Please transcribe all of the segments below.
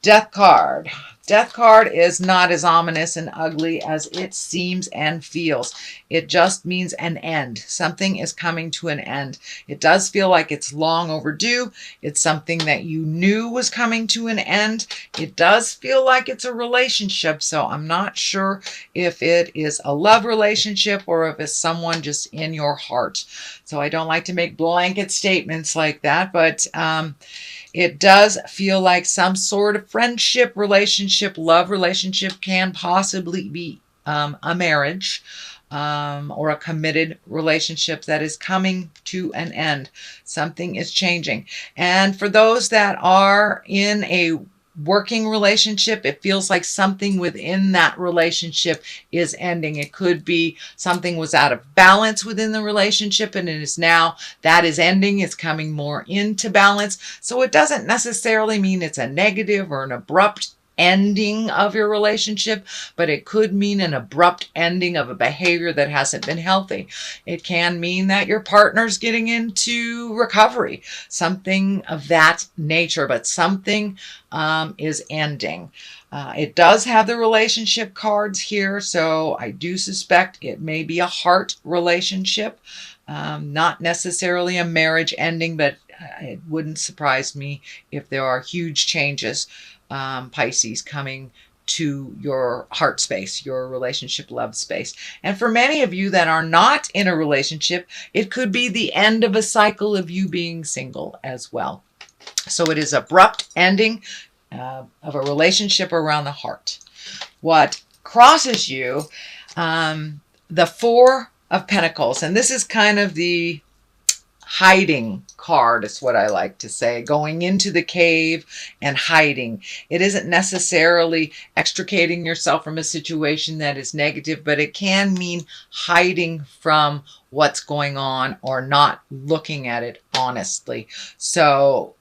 Death card. Death card is not as ominous and ugly as it seems and feels. It just means an end. Something is coming to an end. It does feel like it's long overdue. It's something that you knew was coming to an end. It does feel like it's a relationship, so I'm not sure if it is a love relationship or if it's someone just in your heart. So I don't like to make blanket statements like that, but it does feel like some sort of friendship, relationship, love relationship, can possibly be a marriage or a committed relationship that is coming to an end. Something is changing. And for those that are in a working relationship, it feels like something within that relationship is ending. It could be something was out of balance within the relationship and it is now that is ending. It's coming more into balance. So it doesn't necessarily mean it's a negative or an abrupt ending of your relationship, but it could mean an abrupt ending of a behavior that hasn't been healthy. It can mean that your partner's getting into recovery, something of that nature, but something is ending. It does have the relationship cards here, so I do suspect it may be a heart relationship, not necessarily a marriage ending, but it wouldn't surprise me if there are huge changes, Pisces, coming to your heart space, your relationship love space. And for many of you that are not in a relationship, it could be the end of a cycle of you being single as well. So it is abrupt ending of a relationship around the heart. What crosses you, the Four of Pentacles, and this is kind of the hiding card, is what I like to say, going into the cave and hiding. It isn't necessarily extricating yourself from a situation that is negative, but it can mean hiding from what's going on or not looking at it honestly. So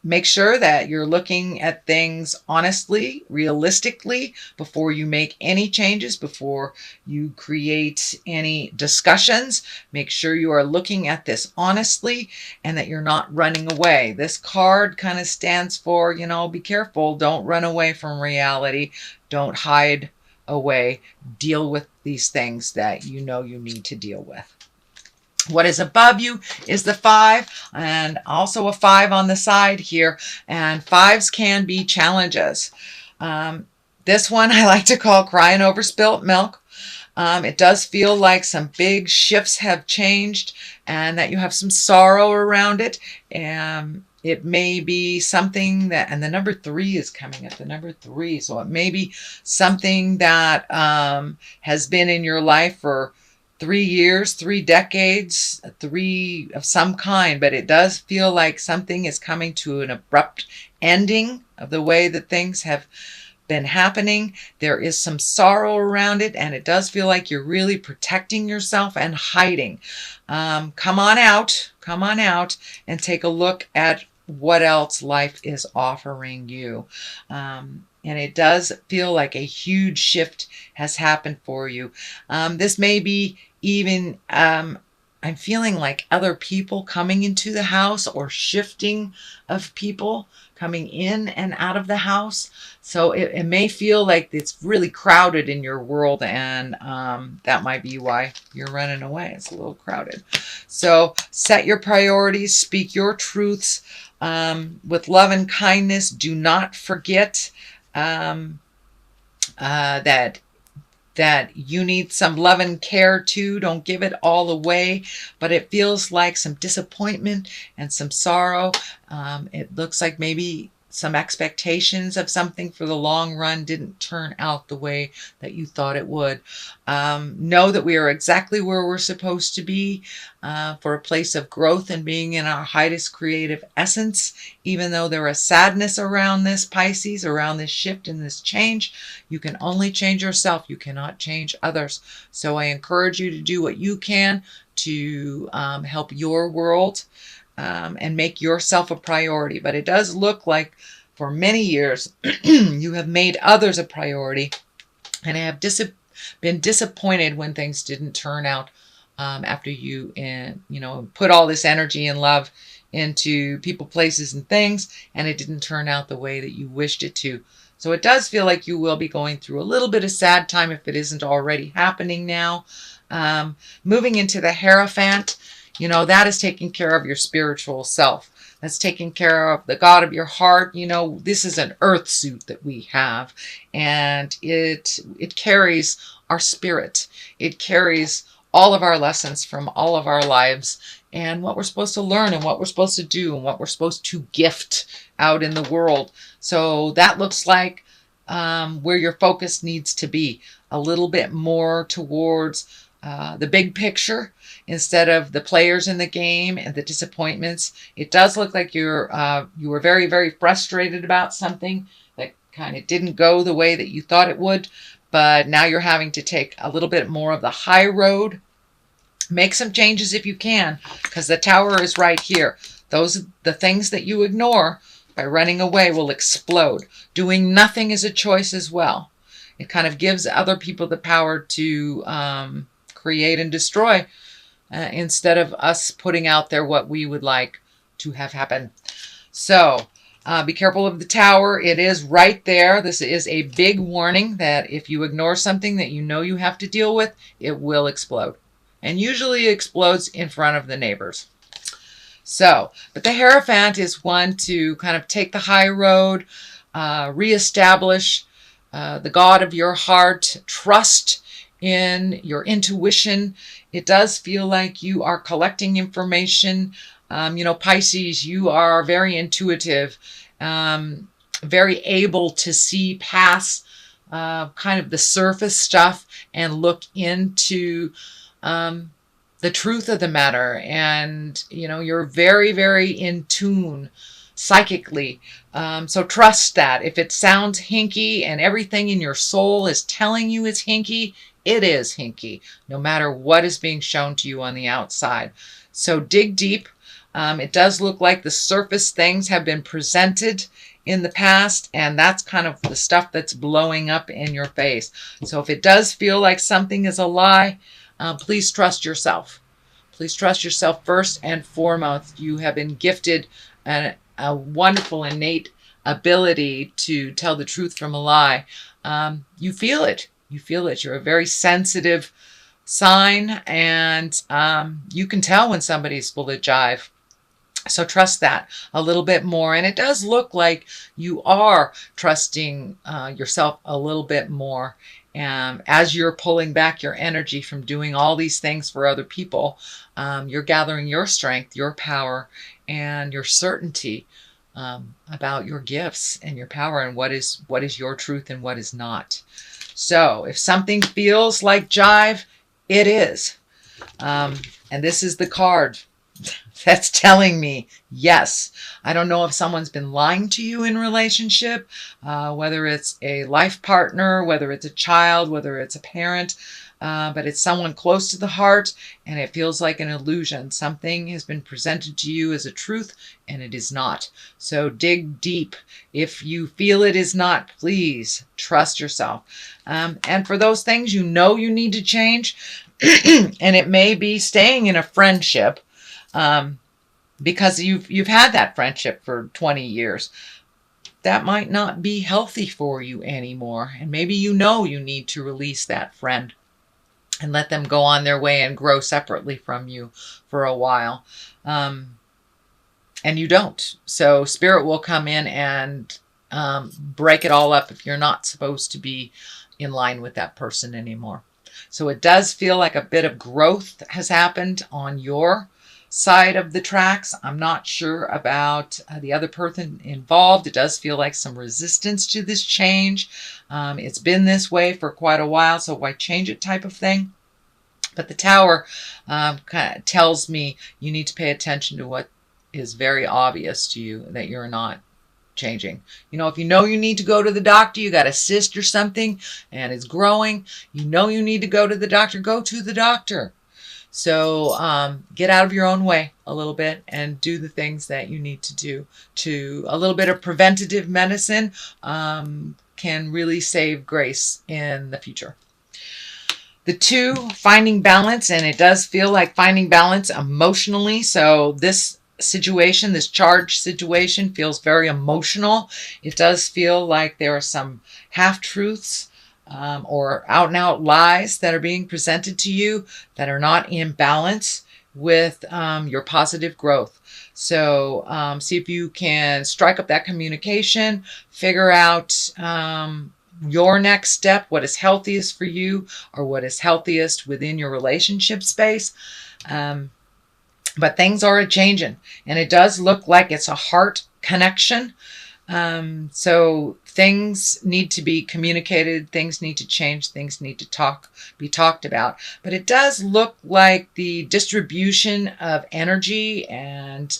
make sure that you're looking at things honestly, realistically, before you make any changes, before you create any discussions. Make sure you are looking at this honestly and that you're not running away. This card kind of stands for, be careful. Don't run away from reality. Don't hide away. Deal with these things that you know you need to deal with. What is above you is the 5, and also a 5 on the side here. And 5s can be challenges. This one I like to call crying over spilt milk. It does feel like some big shifts have changed and that you have some sorrow around it. It may be something that, and the number 3 is coming up, the number 3. So it may be something that has been in your life for 3 years, 3 decades, 3 of some kind, but it does feel like something is coming to an abrupt ending of the way that things have been happening. There is some sorrow around it, and it does feel like you're really protecting yourself and hiding. Come on out and take a look at what else life is offering you. And it does feel like a huge shift has happened for you. This may be even, I'm feeling like other people coming into the house or shifting of people coming in and out of the house. So it may feel like it's really crowded in your world, and that might be why you're running away. It's a little crowded. So set your priorities, speak your truths with love and kindness. Do not forget that you need some love and care too. Don't give it all away, but it feels like some disappointment and some sorrow. It looks like maybe some expectations of something for the long run didn't turn out the way that you thought it would. Know that we are exactly where we're supposed to be for a place of growth and being in our highest creative essence. Even though there is sadness around this, Pisces, around this shift and this change, you can only change yourself. You cannot change others. So I encourage you to do what you can to help your world and make yourself a priority. But it does look like for many years you have made others a priority and have been disappointed when things didn't turn out after you put all this energy and love into people, places, and things, and it didn't turn out the way that you wished it to. So it does feel like you will be going through a little bit of sad time if it isn't already happening now. Moving into the Hierophant, that is taking care of your spiritual self. That's taking care of the God of your heart. This is an earth suit that we have, and it carries our spirit. It carries all of our lessons from all of our lives, and what we're supposed to learn, and what we're supposed to do, and what we're supposed to gift out in the world. So that looks like where your focus needs to be, a little bit more towards the big picture instead of the players in the game and the disappointments. It does look like you were very, very frustrated about something that kind of didn't go the way that you thought it would, but now you're having to take a little bit more of the high road. Make some changes if you can, because the Tower is right here. The things that you ignore by running away will explode. Doing nothing is a choice as well. It kind of gives other people the power to create and destroy instead of us putting out there what we would like to have happen. So be careful of the Tower. It is right there. This is a big warning that if you ignore something that you have to deal with, it will explode. And usually explodes in front of the neighbors. But the Hierophant is one to kind of take the high road, reestablish the God of your heart, trust in your intuition. It does feel like you are collecting information. Pisces, you are very intuitive, very able to see past kind of the surface stuff and look into the truth of the matter. And, you're very, very in tune psychically. So trust that. If it sounds hinky and everything in your soul is telling you it's hinky, it is hinky, no matter what is being shown to you on the outside. So dig deep. It does look like the surface things have been presented in the past, and that's kind of the stuff that's blowing up in your face. So if it does feel like something is a lie, please trust yourself. Please trust yourself first and foremost. You have been gifted a wonderful innate ability to tell the truth from a lie. You feel it. You feel it. You're a very sensitive sign, and you can tell when somebody's full of jive. So trust that a little bit more. And it does look like you are trusting yourself a little bit more. As you're pulling back your energy from doing all these things for other people, you're gathering your strength, your power, and your certainty about your gifts and your power and what is your truth and what is not. So if something feels like jive, it is. And this is the card that's telling me yes. I don't know if someone's been lying to you in relationship, whether it's a life partner, whether it's a child, whether it's a parent, but it's someone close to the heart, and it feels like an illusion. Something has been presented to you as a truth, and it is not. So dig deep. If you feel it is not, please trust yourself. And for those things you need to change, and it may be staying in a friendship, because you've had that friendship for 20 years. That might not be healthy for you anymore. And maybe you need to release that friend and let them go on their way and grow separately from you for a while. And you don't. So Spirit will come in and break it all up if you're not supposed to be in line with that person anymore. So it does feel like a bit of growth has happened on your side of the tracks. I'm not sure about the other person involved. It does feel like some resistance to this change. It's been this way for quite a while, so why change it type of thing? But the Tower kind of tells me you need to pay attention to what is very obvious to you that you're not changing. If you need to go to the doctor, you got a cyst or something and it's growing, you need to go to the doctor, go to the doctor. So get out of your own way a little bit and do the things that you need to do. A little bit of preventative medicine can really save grace in the future. The 2, finding balance, and it does feel like finding balance emotionally. So this situation, this charged situation feels very emotional. It does feel like there are some half-truths or out-and-out lies that are being presented to you that are not in balance with your positive growth. So see if you can strike up that communication, figure out your next step, what is healthiest for you or what is healthiest within your relationship space. But things are a-changing, and it does look like it's a heart connection. So things need to be communicated, things need to change, things need to be talked about. But it does look like the distribution of energy and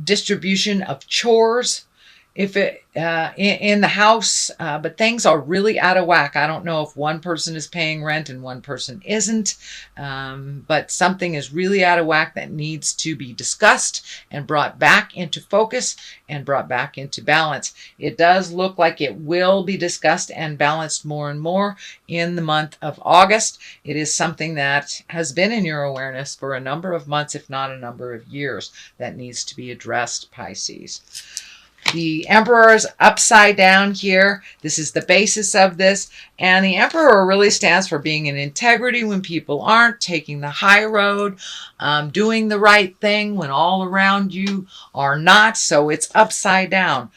distribution of chores if it in the house, but things are really out of whack. I don't know if one person is paying rent and one person isn't, but something is really out of whack that needs to be discussed and brought back into focus and brought back into balance. It does look like it will be discussed and balanced more and more in the month of August. It is something that has been in your awareness for a number of months, if not a number of years, that needs to be addressed, Pisces. The Emperor is upside down here. This is the basis of this. And the Emperor really stands for being in integrity when people aren't, taking the high road, doing the right thing when all around you are not. So it's upside down.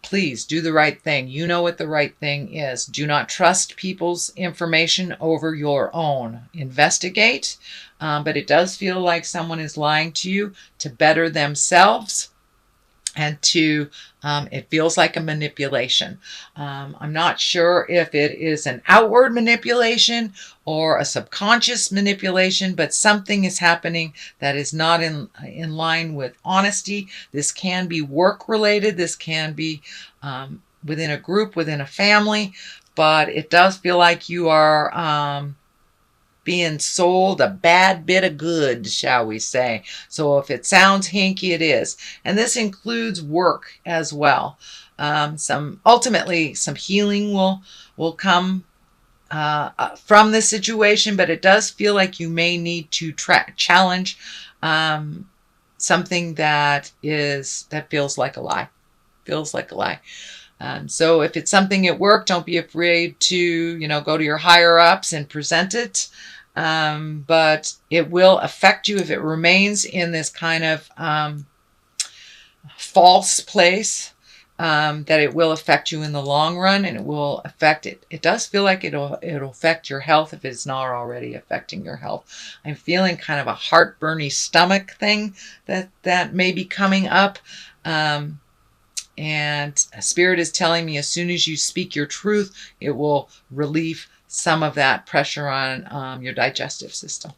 Please do the right thing. You know what the right thing is. Do not trust people's information over your own. Investigate. But it does feel like someone is lying to you to better themselves. And it feels like a manipulation. I'm not sure if it is an outward manipulation or a subconscious manipulation, but something is happening that is not in line with honesty. This can be work related. This can be within a group, within a family, but it does feel like you are being sold a bad bit of goods, shall we say. So if it sounds hinky, it is. And this includes work as well. Ultimately, some healing will come from this situation, but it does feel like you may need to challenge something that feels like a lie. Feels like a lie. So if it's something at work, don't be afraid to, go to your higher ups and present it. But it will affect you if it remains in this kind of false place, that it will affect you in the long run, and it will affect it. It does feel like it'll affect your health if it's not already affecting your health. I'm feeling kind of a heartburny stomach thing that may be coming up. And Spirit is telling me as soon as you speak your truth, it will relieve some of that pressure on your digestive system.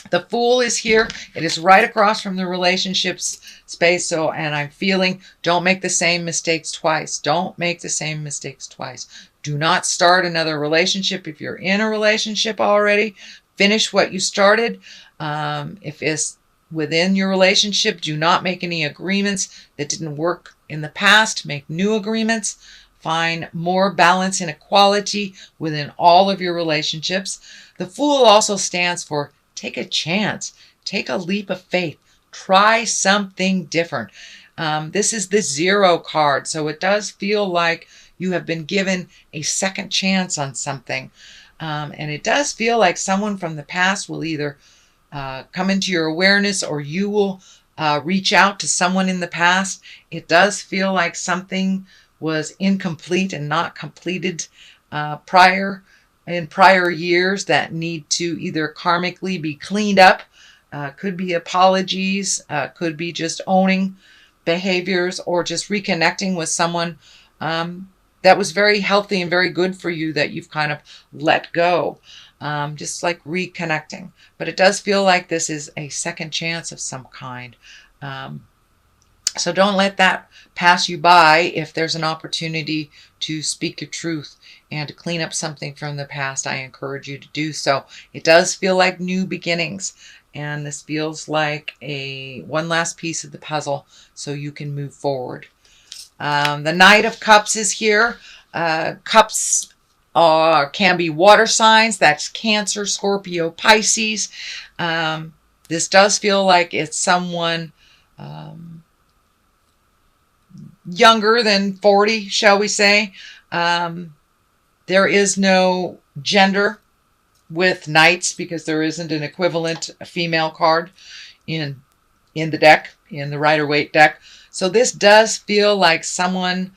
The Fool is here. It is right across from the relationships space. And I'm feeling, don't make the same mistakes twice. Don't make the same mistakes twice. Do not start another relationship. If you're in a relationship already, finish what you started. If it's within your relationship, do not make any agreements that didn't work in the past. Make new agreements. Find more balance and equality within all of your relationships. The Fool also stands for take a chance, take a leap of faith, try something different. This is the 0 card, so it does feel like you have been given a second chance on something. And it does feel like someone from the past will either come into your awareness or you will reach out to someone in the past. It does feel like something was incomplete and not completed prior years that need to either karmically be cleaned up. Could be apologies, could be just owning behaviors or just reconnecting with someone that was very healthy and very good for you that you've kind of let go. Just like reconnecting. But it does feel like this is a second chance of some kind. So don't let that pass you by if there's an opportunity to speak your truth and to clean up something from the past. I encourage you to do so. It does feel like new beginnings, and this feels like one last piece of the puzzle so you can move forward. The Knight of Cups is here. Cups can be water signs. That's Cancer, Scorpio, Pisces. This does feel like it's someone younger than 40, shall we say. There is no gender with knights because there isn't an equivalent female card in the deck, in the Rider-Waite deck. So this does feel like someone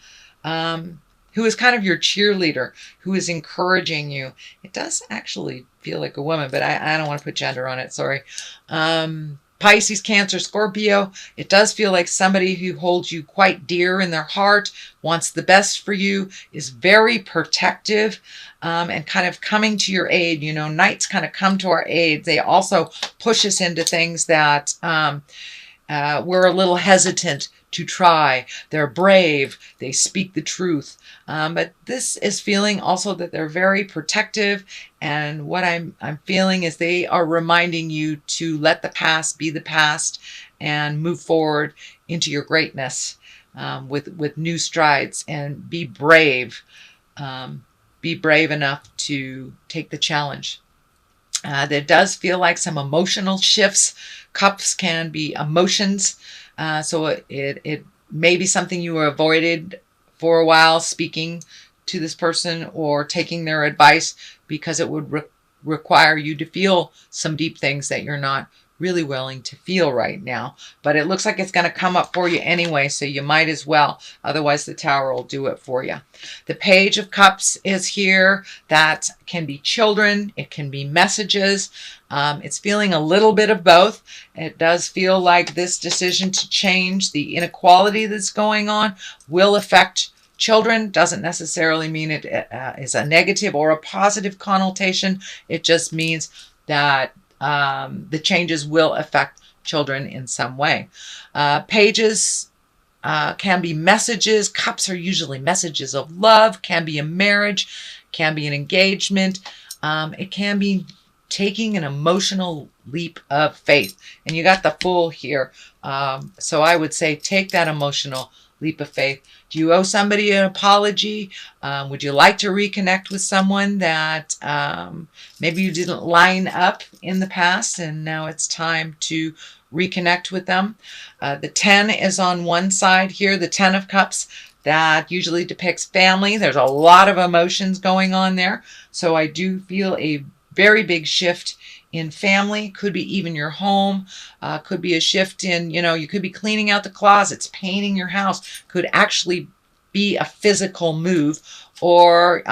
who is kind of your cheerleader, who is encouraging you. It does actually feel like a woman, but I don't want to put gender on it, sorry. Pisces, Cancer, Scorpio, it does feel like somebody who holds you quite dear in their heart, wants the best for you, is very protective, and kind of coming to your aid. You know, knights kind of come to our aid. They also push us into things that we're a little hesitant to try. They're brave. They speak the truth. But this is feeling also that they're very protective. And what I'm feeling is they are reminding you to let the past be the past and move forward into your greatness with new strides, and be brave. Be brave enough to take the challenge. There does feel like some emotional shifts. Cups can be emotions. So it may be something you avoided for a while, speaking to this person or taking their advice, because it would require you to feel some deep things that you're not really willing to feel right now. But it looks like it's going to come up for you anyway, so you might as well. Otherwise, the Tower will do it for you. The Page of Cups is here. That can be children. It can be messages. It's feeling a little bit of both. It does feel like this decision to change the inequality that's going on will affect children. Doesn't necessarily mean it is a negative or a positive connotation. It just means that the changes will affect children in some way. Pages can be messages. Cups are usually messages of love, can be a marriage, can be an engagement. It can be taking an emotional leap of faith. And you got the Fool here. So I would say take that emotional leap of faith. Do you owe somebody an apology? Would you like to reconnect with someone that maybe you didn't line up in the past, and now it's time to reconnect with them? The 10 is on one side here, the 10 of Cups. That usually depicts family. There's a lot of emotions going on there. So I do feel a very big shift in family. Could be even your home. Could be a shift in, you could be cleaning out the closets, painting your house. Could actually be a physical move, or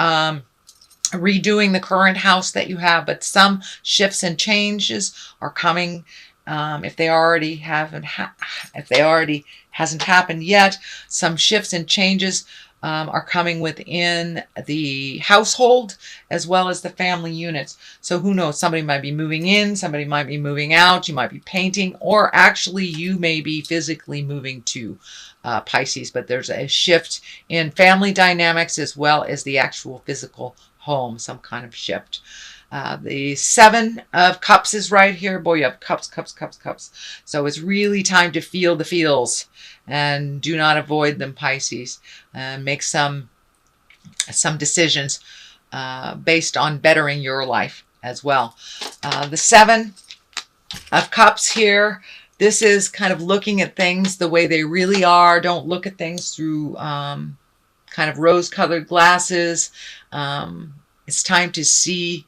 redoing the current house that you have. But some shifts and changes are coming. If they already hasn't happened yet, some shifts and changes are coming within the household as well as the family units. So who knows? Somebody might be moving in, somebody might be moving out, you might be painting, or actually you may be physically moving to Pisces. But there's a shift in family dynamics as well as the actual physical home, some kind of shift. The 7 of Cups is right here. Boy, you have cups, cups, cups, cups. So it's really time to feel the feels, and do not avoid them, Pisces. Make some decisions based on bettering your life as well. The 7 of Cups here. This is kind of looking at things the way they really are. Don't look at things through kind of rose-colored glasses. It's time to see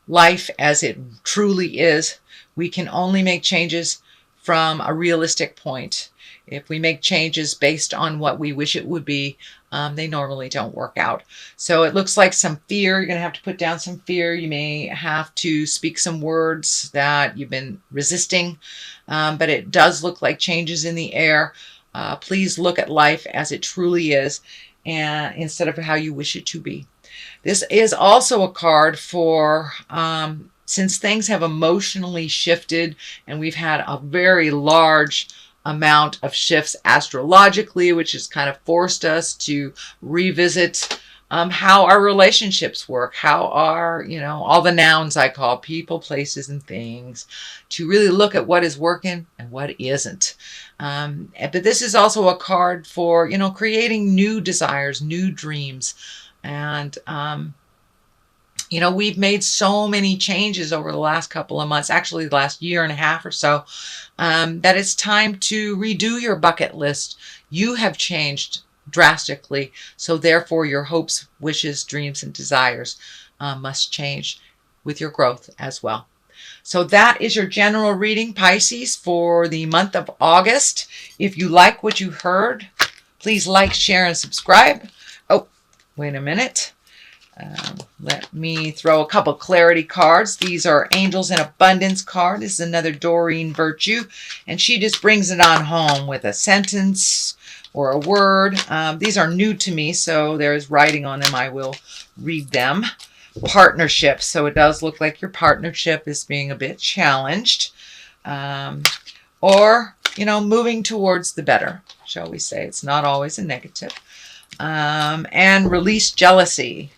life as it truly is. We can only make changes from a realistic point. If we make changes based on what we wish it would be, they normally don't work out. So it looks like some fear. You're going to have to put down some fear. You may have to speak some words that you've been resisting, but it does look like changes in the air. Please look at life as it truly is, and instead of how you wish it to be. This is also a card for, since things have emotionally shifted and we've had a very large amount of shifts astrologically, which has kind of forced us to revisit how our relationships work, how our, all the nouns I call people, places, and things, to really look at what is working and what isn't. But this is also a card for, creating new desires, new dreams. And You know, we've made so many changes over the last couple of months, actually the last year and a half or so, that it's time to redo your bucket list. You have changed drastically, so therefore your hopes, wishes, dreams, and desires must change with your growth as well. So that is your general reading, Pisces, for the month of August. If you like what you heard, please like, share, and subscribe. Oh, wait a minute. Let me throw a couple clarity cards. These are Angels in Abundance card. This is another Doreen Virtue, and she just brings it on home with a sentence or a word. These are new to me, so there's writing on them. I will read them. Partnership. So it does look like your partnership is being a bit challenged, or, you know, moving towards the better, shall we say. It's not always a negative. And release jealousy.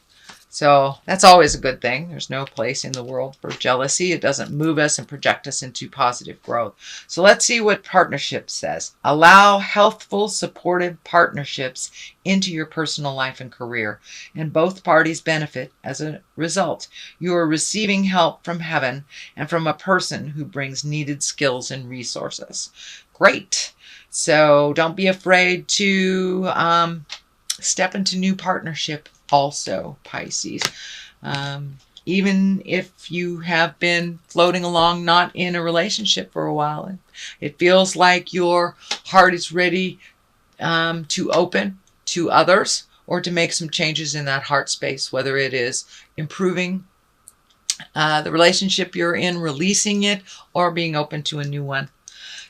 So that's always a good thing. There's no place in the world for jealousy. It doesn't move us and project us into positive growth. So let's see what partnership says. Allow healthful, supportive partnerships into your personal life and career, and both parties benefit as a result. You are receiving help from heaven and from a person who brings needed skills and resources. Great. So don't be afraid to step into new partnership also, Pisces. Even if you have been floating along not in a relationship for a while, it feels like your heart is ready to open to others or to make some changes in that heart space, whether it is improving the relationship you're in, releasing it, or being open to a new one.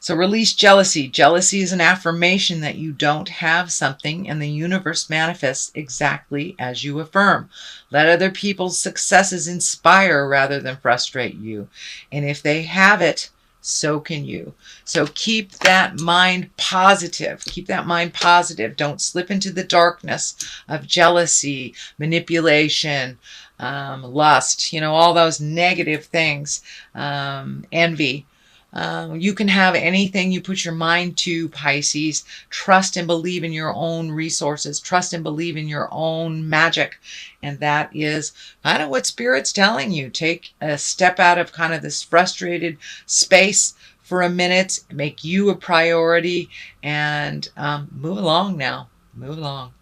So release jealousy. Jealousy is an affirmation that you don't have something, and the universe manifests exactly as you affirm. Let other people's successes inspire rather than frustrate you. And if they have it, so can you. So keep that mind positive. Keep that mind positive. Don't slip into the darkness of jealousy, manipulation, lust, you know, all those negative things, envy. You can have anything you put your mind to, Pisces. Trust and believe in your own resources. Trust and believe in your own magic. And that is kind of what Spirit's telling you. Take a step out of kind of this frustrated space for a minute. Make you a priority and move along now. Move along.